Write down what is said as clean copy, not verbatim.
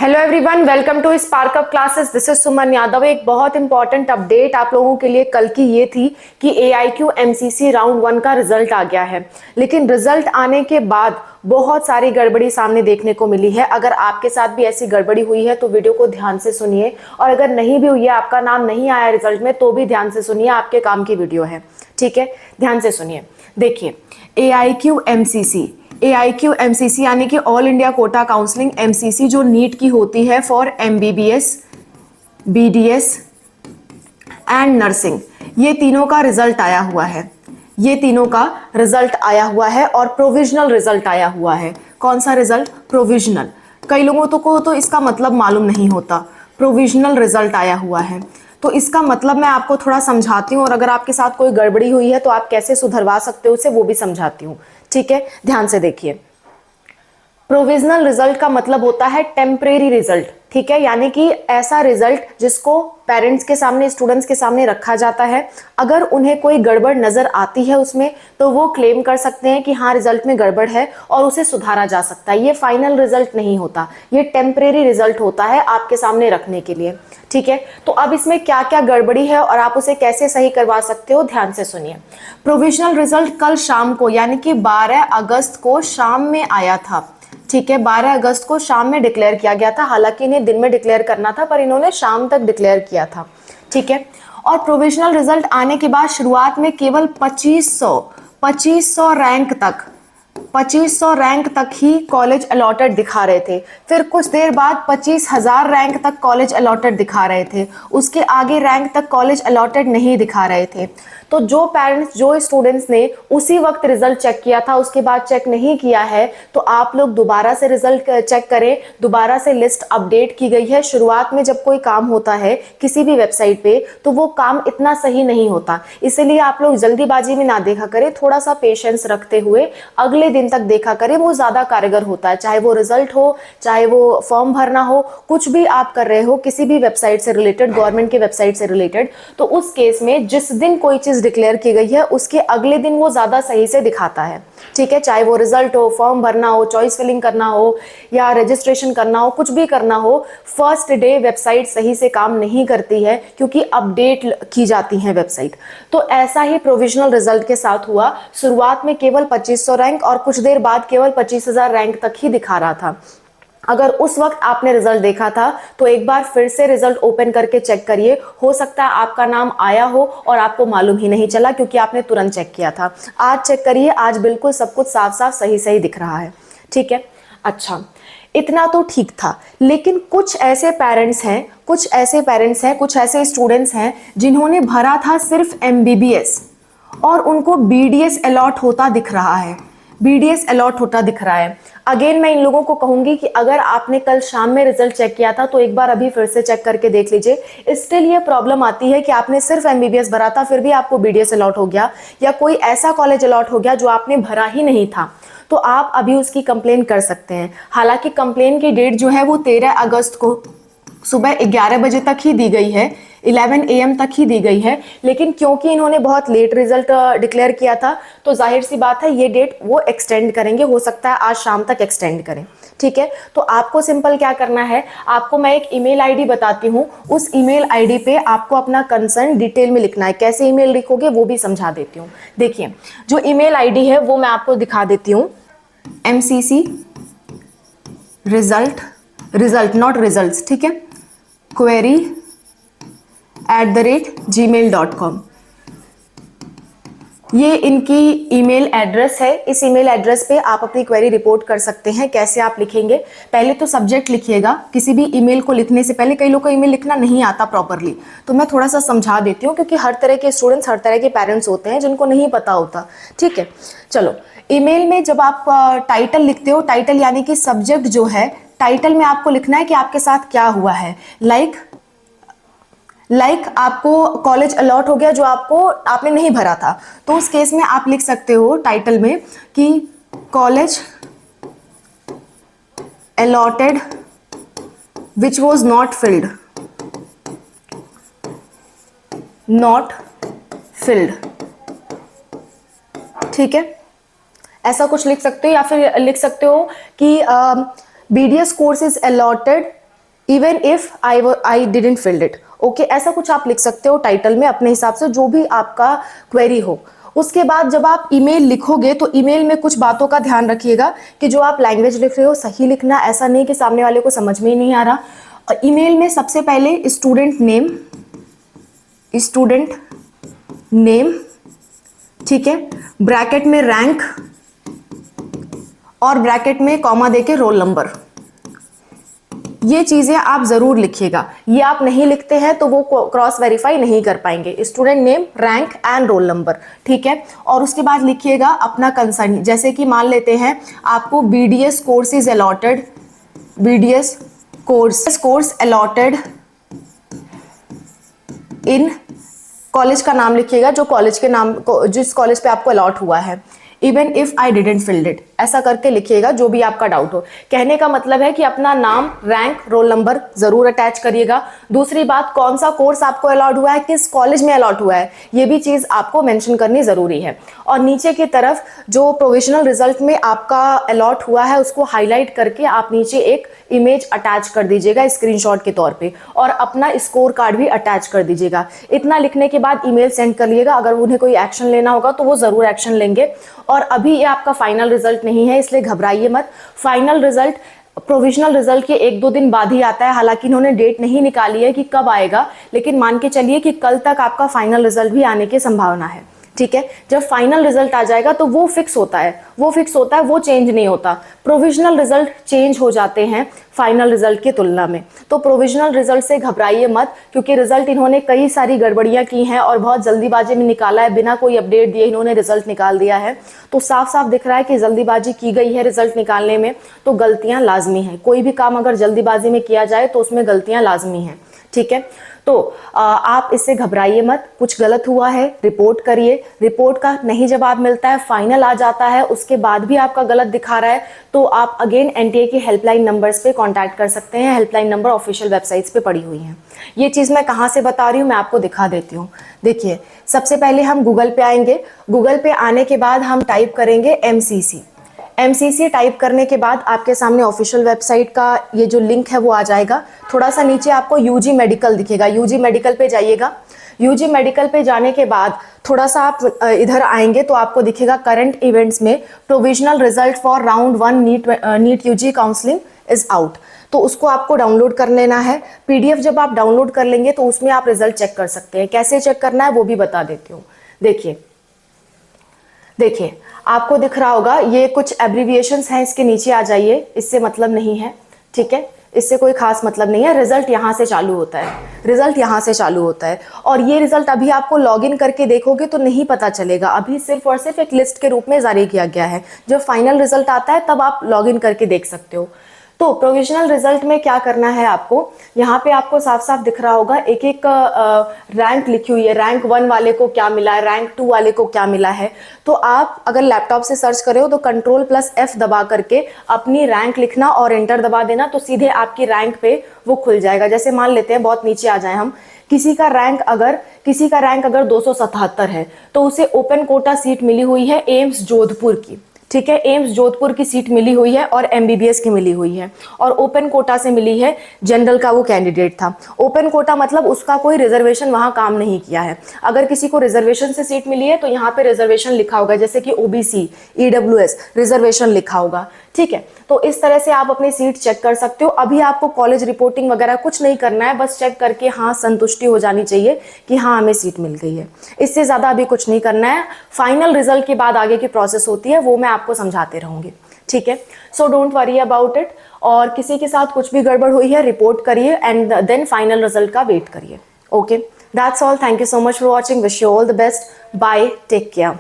Hello everyone, welcome to spark up classes. This is Suman Yadav. एक बहुत important update आप लोगों के लिए कल की ये थी कि AIQ MCC राउंड 1 का रिजल्ट आ गया है, लेकिन रिजल्ट आने के बाद बहुत सारी गड़बड़ी सामने देखने को मिली है। अगर आपके साथ भी ऐसी गड़बड़ी हुई है तो वीडियो को ध्यान से सुनिए, और अगर नहीं भी हुई है, आपका नाम नहीं आया रिजल्ट में, तो भी ध्यान से सुनिए, आपके काम की वीडियो है। ठीक है, ध्यान से सुनिए। देखिए, AIQ MCC यानी कि all India quota counselling MCC जो नीट की होती है for MBBS, BDS and nursing, ये तीनों का रिजल्ट आया हुआ है। ये तीनों का रिजल्ट आया हुआ है और प्रोविजनल रिजल्ट आया हुआ है। कौन सा रिजल्ट? प्रोविजनल। कई लोगों को तो इसका मतलब मालूम नहीं होता। प्रोविजनल रिजल्ट आया हुआ है, तो इसका मतलब मैं आपको थोड़ा समझाती हूँ, और अगर आपके साथ कोई गड़बड़ी हुई है तो आप कैसे सुधरवा सकते हो उसे, वो भी समझाती हूँ। ठीक है, ध्यान से देखिए। प्रोविजनल रिजल्ट का मतलब होता है टेम्परेरी रिजल्ट। ठीक है, यानी कि ऐसा रिजल्ट जिसको पेरेंट्स के सामने, स्टूडेंट्स के सामने रखा जाता है। अगर उन्हें कोई गड़बड़ नजर आती है उसमें, तो वो क्लेम कर सकते हैं कि हाँ, रिजल्ट में गड़बड़ है और उसे सुधारा जा सकता है। ये फाइनल रिजल्ट नहीं होता, ये टेम्परेरी रिजल्ट होता है आपके सामने रखने के लिए। ठीक है, तो अब इसमें क्या क्या गड़बड़ी है और आप उसे कैसे सही करवा सकते हो, ध्यान से सुनिए। प्रोविजनल रिजल्ट कल शाम को, यानी कि 12 अगस्त को शाम में आया था। ठीक है, 12 अगस्त को शाम में डिक्लेयर किया गया था। हालांकि इन्हें दिन में डिक्लेयर करना था, पर इन्होंने शाम तक डिक्लेयर किया था। ठीक है, और प्रोविजनल रिजल्ट आने के बाद शुरुआत में केवल 2500 रैंक तक 2500 रैंक तक ही कॉलेज अलॉटेड दिखा रहे थे। फिर कुछ देर बाद 25,000 रैंक तक कॉलेज अलॉटेड दिखा रहे थे। उसके आगे रैंक तक कॉलेज अलॉटेड नहीं दिखा रहे थे। तो जो पेरेंट्स, जो स्टूडेंट्स ने उसी वक्त रिजल्ट चेक किया था, उसके बाद चेक नहीं किया है, तो आप लोग दोबारा से रिजल्ट चेक करें। दोबारा से लिस्ट अपडेट की गई है। शुरुआत में जब कोई काम होता है किसी भी वेबसाइट पे, तो वो काम इतना सही नहीं होता, इसलिए आप लोग जल्दीबाजी में ना देखा करें। थोड़ा सा पेशेंस रखते हुए अगले दिन तक देखा करें, वो ज्यादा कारगर होता है। चाहे वो रिजल्ट हो, चाहे वो फॉर्म भरना हो, कुछ भी आप कर रहे हो किसी भी वेबसाइट से रिलेटेड, गवर्नमेंट की वेबसाइट से रिलेटेड, तो उस केस में जिस दिन कोई चीज डिक्लेयर की गई है उसके अगले दिन वो ज्यादा सही से दिखाता है। ठीक है, चाहे वो रिजल्ट हो, फॉर्म भरना हो, चॉइस फिलिंग करना हो, या रजिस्ट्रेशन करना हो, कुछ भी करना हो, फर्स्ट डे वेबसाइट सही से काम नहीं करती है, क्योंकि अपडेट की जाती है वेबसाइट। तो ऐसा ही प्रोविजनल रिजल्ट के साथ हुआ। शुरुआत में केवल 2500 रैंक और कुछ देर बाद केवल 25,000 रैंक तक ही दिखा रहा था। अगर उस वक्त आपने रिजल्ट देखा था तो एक बार फिर से रिजल्ट ओपन करके चेक करिए। हो सकता है आपका नाम आया हो और आपको मालूम ही नहीं चला, क्योंकि आपने तुरंत चेक किया था। आज चेक करिए, आज बिल्कुल सब कुछ साफ साफ सही सही दिख रहा है। ठीक है, अच्छा, इतना तो ठीक था। लेकिन कुछ ऐसे पेरेंट्स हैं, कुछ ऐसे स्टूडेंट्स हैं जिन्होंने भरा था सिर्फ MBBS और उनको BDS अलॉट होता दिख रहा है। BDS अलॉट होता दिख रहा है। अगेन मैं इन लोगों को कहूंगी कि अगर आपने कल शाम में रिजल्ट चेक किया था तो एक बार अभी फिर से चेक करके देख लीजिए। स्टिल ये प्रॉब्लम आती है कि आपने सिर्फ MBBS भरा था, फिर भी आपको BDS अलॉट हो गया, या कोई ऐसा कॉलेज अलॉट हो गया जो आपने भरा ही नहीं था, तो आप अभी उसकी कंप्लेन कर सकते हैं। हालांकि कंप्लेन की डेट जो है वो 13 अगस्त को सुबह 11 बजे तक ही दी गई है, 11 AM तक ही दी गई है। लेकिन क्योंकि इन्होंने बहुत लेट रिजल्ट डिक्लेयर किया था, तो जाहिर सी बात है ये डेट वो एक्सटेंड करेंगे। हो सकता है आज शाम तक एक्सटेंड करें। ठीक है, तो आपको सिंपल क्या करना है, आपको मैं एक ईमेल आईडी बताती हूँ। उस ईमेल आईडी पे आपको अपना कंसर्न डिटेल में लिखना है। कैसे ईमेल लिखोगे वो भी समझा देती हूँ। देखिए, जो ईमेल आईडी है वो मैं आपको दिखा देती हूँ। MCC रिजल्ट नॉट रिजल्ट्स, ठीक है, query@gmail.com, ये इनकी ईमेल एड्रेस है। इस ईमेल एड्रेस पे आप अपनी क्वेरी रिपोर्ट कर सकते हैं। कैसे आप लिखेंगे? पहले तो सब्जेक्ट लिखिएगा। किसी भी ईमेल को लिखने से पहले, कई लोगों को ईमेल लिखना नहीं आता प्रॉपरली, तो मैं थोड़ा सा समझा देती हूँ, क्योंकि हर तरह के स्टूडेंट्स, हर तरह के पेरेंट्स होते हैं जिनको नहीं पता होता। ठीक है, चलो, ईमेल में जब आप टाइटल लिखते हो, टाइटल यानी कि सब्जेक्ट जो है, टाइटल में आपको लिखना है कि आपके साथ क्या हुआ है। लाइक आपको कॉलेज अलॉट हो गया जो आपने नहीं भरा था, तो उस केस में आप लिख सकते हो टाइटल में कि college allotted which was not filled. ठीक है, ऐसा कुछ लिख सकते हो, या फिर लिख सकते हो कि BDS course is allotted even if I didn't filled it. Okay, ऐसा कुछ आप लिख सकते हो टाइटल में अपने हिसाब से, जो भी आपका क्वेरी हो। उसके बाद जब आप ईमेल लिखोगे तो ईमेल में कुछ बातों का ध्यान रखिएगा कि जो आप लैंग्वेज लिख रहे हो सही लिखना, ऐसा नहीं कि सामने वाले को समझ में ही नहीं आ रहा। ईमेल में सबसे पहले स्टूडेंट नेम, ठीक है, ब्रैकेट में रैंक और ब्रैकेट में कॉमा देके रोल नंबर। ये चीजें आप जरूर लिखिएगा। ये आप नहीं लिखते हैं तो वो क्रॉस वेरीफाई नहीं कर पाएंगे। Student name, rank and roll number, ठीक है। और उसके बाद लिखिएगा अपना कंसर्न, जैसे कि मान लेते हैं आपको BDS course is allotted, BDS course allotted in, college का नाम लिखिएगा, जो कॉलेज के नाम, जिस कॉलेज पे आपको अलॉट हुआ है। Even if I didn't filled it, ऐसा करके लिखिएगा जो भी आपका डाउट हो। कहने का मतलब है कि अपना नाम, रैंक, रोल नंबर जरूर अटैच करिएगा। दूसरी बात, कौन सा कोर्स आपको अलॉट हुआ है, किस कॉलेज में अलॉट हुआ है, ये भी चीज आपको मेंशन करनी जरूरी है। और नीचे की तरफ जो प्रोविजनल रिजल्ट में आपका अलॉट हुआ है उसको हाईलाइट करके आप नीचे एक इमेज अटैच कर दीजिएगा स्क्रीनशॉट के तौर पे, और अपना स्कोर कार्ड भी अटैच कर दीजिएगा। इतना लिखने के बाद ईमेल सेंड कर लिएगा। अगर उन्हें कोई एक्शन लेना होगा तो वो जरूर एक्शन लेंगे। और अभी ये आपका फाइनल रिजल्ट नहीं है, इसलिए घबराइए मत। फाइनल रिजल्ट प्रोविजनल रिजल्ट के 1-2 दिन बाद ही आता है। हालांकि इन्होंने डेट नहीं निकाली है कि कब आएगा, लेकिन मान के चलिए कि कल तक आपका फाइनल रिजल्ट भी आने की संभावना है, ठीक है। जब फाइनल रिजल्ट आ जाएगा तो वो फिक्स होता है, वो चेंज नहीं होता। प्रोविजनल रिजल्ट चेंज हो जाते हैं फाइनल रिजल्ट की तुलना में। तो प्रोविजनल रिजल्ट से घबराइए मत, क्योंकि रिजल्ट इन्होंने कई सारी गड़बड़ियां की हैं और बहुत जल्दीबाजी में निकाला है, बिना कोई अपडेट दिए इन्होंने रिजल्ट निकाल दिया है। तो साफ साफ दिख रहा है कि जल्दीबाजी की गई है रिजल्ट निकालने में, तो गलतियां लाजमी हैं। कोई भी काम अगर जल्दीबाजी में किया जाए तो उसमें गलतियां लाजमी हैं, ठीक है। तो आप इससे घबराइए मत। कुछ गलत हुआ है रिपोर्ट करिए। रिपोर्ट का नहीं जवाब मिलता है, फाइनल आ जाता है, उसके बाद भी आपका गलत दिखा रहा है, तो आप अगेन NTA की हेल्पलाइन नंबर्स पे कांटेक्ट कर सकते हैं। हेल्पलाइन नंबर ऑफिशियल वेबसाइट्स पे पड़ी हुई हैं। ये चीज़ मैं कहाँ से बता रही हूँ, मैं आपको दिखा देती हूँ। देखिए, सबसे पहले हम गूगल पे आएंगे। गूगल पे आने के बाद हम टाइप करेंगे MCC टाइप करने के बाद आपके सामने ऑफिशियल वेबसाइट का ये जो लिंक है वो आ जाएगा। थोड़ा सा नीचे आपको UG मेडिकल दिखेगा, UG मेडिकल पे जाइएगा। UG मेडिकल पे जाने के बाद थोड़ा सा आप इधर आएंगे तो आपको दिखेगा करंट इवेंट्स में provisional result for round 1 NEET UG counselling is out. तो उसको आपको डाउनलोड कर लेना है। PDF जब आप डाउनलोड कर लेंगे तो उसमें आप रिजल्ट चेक कर सकते हैं। कैसे चेक करना है वो भी बता देती हूँ। देखिए आपको दिख रहा होगा, ये कुछ एब्रीविएशंस हैं, इसके नीचे आ जाइए। इससे मतलब नहीं है, ठीक है, इससे कोई खास मतलब नहीं है। रिजल्ट यहाँ से चालू होता है, और ये रिजल्ट अभी आपको लॉगिन करके देखोगे तो नहीं पता चलेगा। अभी सिर्फ और सिर्फ एक लिस्ट के रूप में जारी किया गया है। जब फाइनल रिजल्ट आता है तब आप लॉगिन करके देख सकते हो। तो प्रोविजनल रिजल्ट में क्या करना है आपको, यहाँ पे आपको साफ साफ दिख रहा होगा एक एक रैंक लिखी हुई है। रैंक 1 वाले को क्या मिला है, रैंक 2 वाले को क्या मिला है। तो आप अगर लैपटॉप से सर्च करे हो तो Ctrl+F दबा करके अपनी रैंक लिखना और एंटर दबा देना, तो सीधे आपकी रैंक पे वो खुल जाएगा। जैसे मान लेते हैं, बहुत नीचे आ जाए हम, किसी का रैंक अगर 277 है तो उसे ओपन कोटा सीट मिली हुई है एम्स जोधपुर की, ठीक है, एम्स जोधपुर की सीट मिली हुई है और MBBS की मिली हुई है, और ओपन कोटा से मिली है, जनरल का वो कैंडिडेट था। ओपन कोटा मतलब उसका कोई रिजर्वेशन वहां काम नहीं किया है। अगर किसी को रिजर्वेशन से सीट मिली है तो यहाँ पे रिजर्वेशन लिखा होगा, जैसे कि OBC, EWS रिजर्वेशन लिखा होगा, ठीक है। तो इस तरह से आप अपनी सीट चेक कर सकते हो। अभी आपको कॉलेज रिपोर्टिंग वगैरह कुछ नहीं करना है, बस चेक करके हाँ संतुष्टि हो जानी चाहिए कि हाँ हमें सीट मिल गई है। इससे ज़्यादा अभी कुछ नहीं करना है। फाइनल रिजल्ट के बाद आगे की प्रोसेस होती है, वो मैं आपको समझाते रहूँगी, ठीक है। So don't worry about it. और किसी के साथ कुछ भी गड़बड़ हुई है रिपोर्ट करिए एंड देन फाइनल रिजल्ट का वेट करिए। Okay, that's all. Thank you so much for watching. Wish you all the best. Bye, take care.